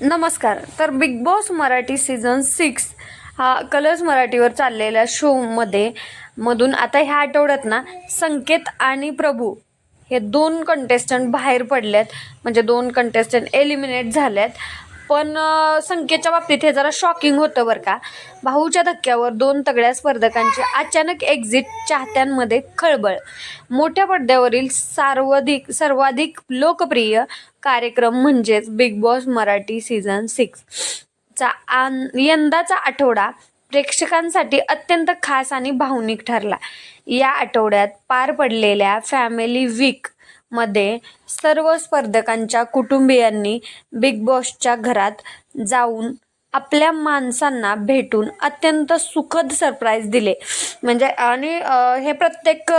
नमस्कार. तर big boss Marathi season 6 हा कलर्स मराठीवर चाललेल्या शोमध्ये मधून आता ह्या आठवड्यात ना संकेत आणि प्रभू हे दोन कंटेस्टंट बाहेर पडलेत. म्हणजे दोन कंटेस्टंट एलिमिनेट झालेत. पण संकेतच्या बाबतीत हे जरा शॉकिंग होतं बरं का. भाऊच्या धक्क्यावर दोन तगड्या स्पर्धकांची अचानक एक्झिट, चाहत्यांमध्ये खळबळ. मोठ्या पडद्यावरील सर्वाधिक लोकप्रिय कार्यक्रम म्हणजेच बिग बॉस मराठी सीझन 6 चा यंदाचा आठवडा प्रेक्षकांसाठी अत्यंत खास आणि भावनिक ठरला. या आठवड्यात पार पडलेल्या फॅमिली वीक मध्ये सर्व स्पर्धकांच्या कुटुंबियांनी बिग बॉसच्या घरात जाऊन आपल्या माणसांना भेटून अत्यंत सुखद सरप्राईज दिले. म्हणजे आणि हे प्रत्येक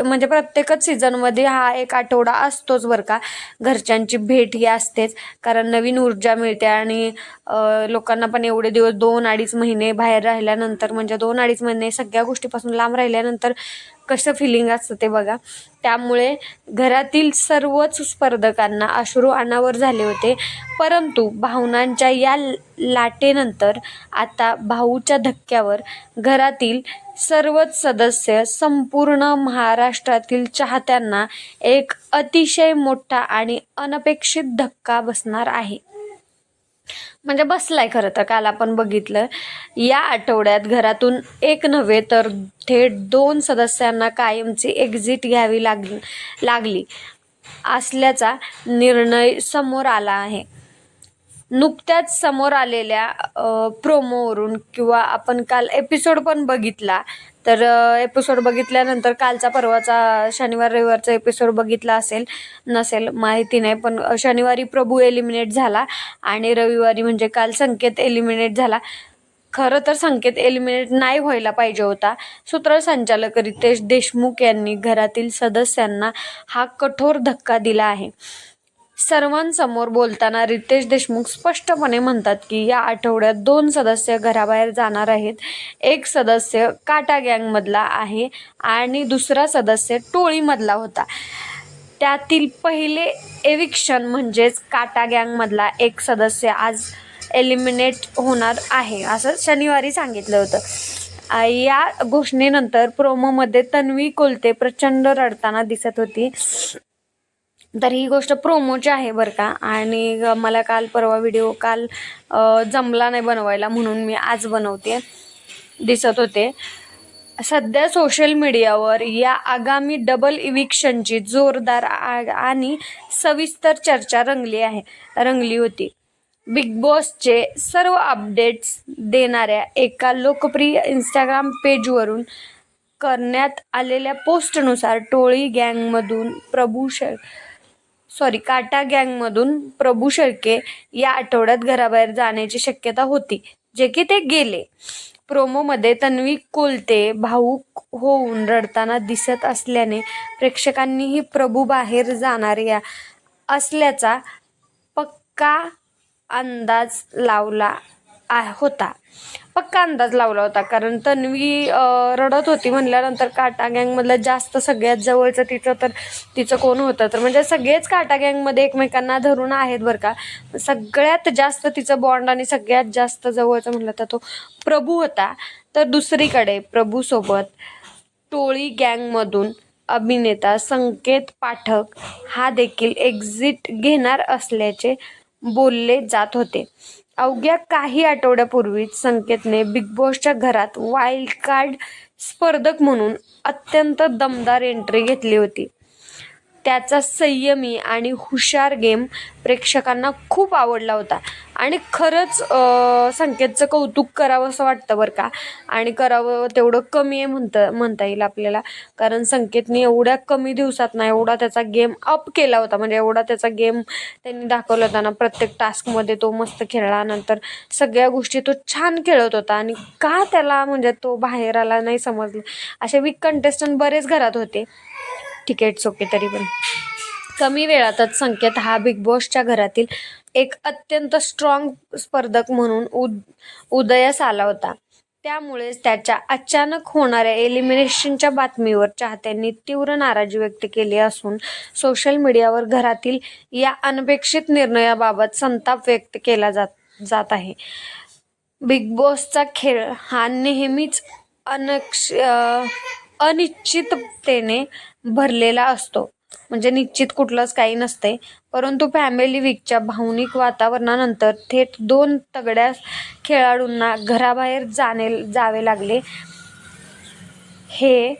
म्हणजे प्रत्येकच सीझनमध्ये हा एक आठवडा असतोच बरं का. घरच्यांची भेट ही असतेच, कारण नवीन ऊर्जा मिळते आणि लोकांना पण एवढे दिवस 2-2.5 महिने बाहेर राहिल्यानंतर, म्हणजे 2-2.5 महिने सगळ्या गोष्टीपासून लांब राहिल्यानंतर कसं फिलिंग असतं ते बघा. त्यामुळे घरातील सर्वच स्पर्धकांना अश्रू अनावर झाले होते. परंतु भावनांच्या या लाटेनंतर आता भाऊच्या धक्क्यावर घरातील सर्वच सदस्य, संपूर्ण महाराष्ट्रातील चाहत्यांना एक अतिशय मोठा आणि अनपेक्षित धक्का बसणार आहे. म्हणजे बसलाय खरं तर. काल आपण बघितलं, या आठवड्यात घरातून एक नव्हे तर थेट 2 सदस्यांना कायमची एक्झिट घ्यावी लागली असल्याचा निर्णय समोर आला आहे. नुकत्याच समोर आलेल्या प्रोमोवरून किंवा आपण काल एपिसोड पण बघितला, तर एपिसोड बघितल्यानंतर कालचा परवाचा शनिवार रविवारचा एपिसोड बघितला असेल नसेल माहिती नाही, पण शनिवारी प्रभू एलिमिनेट झाला आणि रविवारी म्हणजे काल संकेत एलिमिनेट झाला. खरं तर संकेत एलिमिनेट नाही व्हायला पाहिजे होता. सूत्रसंचालक रितेश देशमुख यांनी घरातील सदस्यांना हा कठोर धक्का दिला आहे. सर्वांसमोर बोलताना रितेश देशमुख स्पष्टपणे म्हणतात की या आठवड्यात 2 सदस्य घराबाहेर जाणार आहेत. एक सदस्य काटा गँगमधला आहे आणि दुसरा सदस्य टोळीमधला होता. त्यातील पहिले एविक्शन म्हणजेच काटा गँगमधला एक सदस्य आज एलिमिनेट होणार आहे, असं शनिवारी सांगितलं होतं. या घोषणेनंतर प्रोमोमध्ये तन्वी कोलते प्रचंड रडताना दिसत होती. तर ही गोष्ट प्रोमोची आहे बरं का. आणि मला काल परवा व्हिडिओ जमला नाही बनवायला, म्हणून मी आज बनवते. दिसत होते सध्या सोशल मीडियावर या आगामी डबल इविक्शनची जोरदार आणि सविस्तर चर्चा रंगली होती. बिग बॉसचे सर्व अपडेट्स देणाऱ्या एका लोकप्रिय इंस्टाग्राम पेजवरून करण्यात आलेल्या पोस्टनुसार काटा गँगमधून प्रभू शेळके या आठवड्यात घराबाहेर जाण्याची शक्यता होती, जे की ते गेले. प्रोमोमध्ये तन्वी कोलते भावूक होऊन रडताना दिसत असल्याने प्रेक्षकांनीही प्रभू बाहेर जाणार असल्याचा पक्का अंदाज लावला होता. कारण तन्वी रडत होती म्हणल्यानंतर काटा गँगमधलं जास्त सगळ्यात जवळचं तिचं कोण होतं, तर म्हणजे सगळेच काटा गँगमध्ये एकमेकांना धरून आहेत बरं का. सगळ्यात जास्त तिचं बॉन्ड आणि सगळ्यात जास्त जवळचं म्हणलं तर तो प्रभू होता. तर दुसरीकडे प्रभूसोबत टोळी गँगमधून अभिनेता संकेत पाठक हा देखील एक्झिट घेणार असल्याचे बोलले जात होते. अवघ्या काही आठवड्यापूर्वीच संकेतने बिग बॉसच्या घरात वाईल्ड कार्ड स्पर्धक म्हणून अत्यंत दमदार एंट्री घेतली होती. त्याचा संयमी आणि हुशार गेम प्रेक्षकांना खूप आवडला होता आणि खरंच संकेतचं कौतुक करावं असं वाटतं बरं का. आणि करावं तेवढं कमी आहे म्हणता येईल आपल्याला, कारण संकेतने एवढ्या कमी दिवसात ना एवढा त्याचा गेम अप केला होता. म्हणजे एवढा त्याचा गेम त्यांनी दाखवला होता ना, प्रत्येक टास्कमध्ये तो मस्त खेळला, नंतर सगळ्या गोष्टी तो छान खेळत होता. आणि का त्याला म्हणजे तो बाहेर आला नाही समजलं. असे वीक कंटेस्टंट बरेच घरात होते, तिकीट्स ओके, तरी पण कमी वेळातच संकेत हा बिग बॉसच्या घरातील एक अत्यंत स्ट्रॉंग स्पर्धक म्हणून उदयास आला होता. त्यामुळेच त्याच्या अचानक होणाऱ्या एलिमिनेशनच्या बातमीवर चाहत्यांनी तीव्र नाराजी व्यक्त केली असून सोशल मीडियावर घरातील या अनपेक्षित निर्णयाबाबत संताप व्यक्त केला जात आहे. बिग बॉसचा खेळ हा नेहमीच अनिश्चिततेने भरलेला असतो. म्हणजे निश्चित कुठलंच काही नसते. परंतु फॅमिली वीकच्या भावनिक वातावरणानंतर थेट 2 तगड्या खेळाडूंना घराबाहेर जावे लागले. हे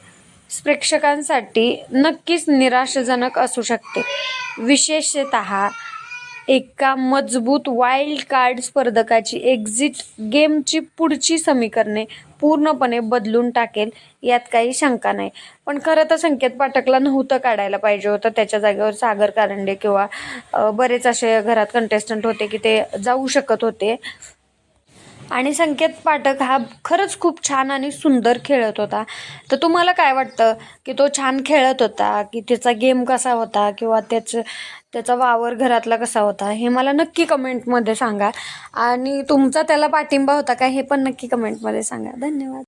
प्रेक्षकांसाठी नक्कीच निराशाजनक असू शकते. विशेषतः एका मजबूत वाईल्ड कार्ड स्पर्धकाची एक्झिट गेमची पुढची समीकरणे पूर्णपणे बदलून टाकेल यात काही शंका नाही. पण खरं तर संकेत पाठकला नव्हतं काढायला पाहिजे होतं. त्याच्या जागेवर सागर कारंडे किंवा बरेच असे घरात कंटेस्टंट होते की ते जाऊ शकत होते. आणि संकेत पाठक हा खरंच खूप छान आणि सुंदर खेळत होता. तर तुम्हाला काय वाटतं की तो छान खेळत होता की त्याचा गेम कसा होता किंवा त्याचा वावर घरातला कसा होता हे मला नक्की कमेंटमध्ये सांगा. आणि तुमचा त्याला पाठिंबा होता का हे पण नक्की कमेंटमध्ये सांगा. धन्यवाद.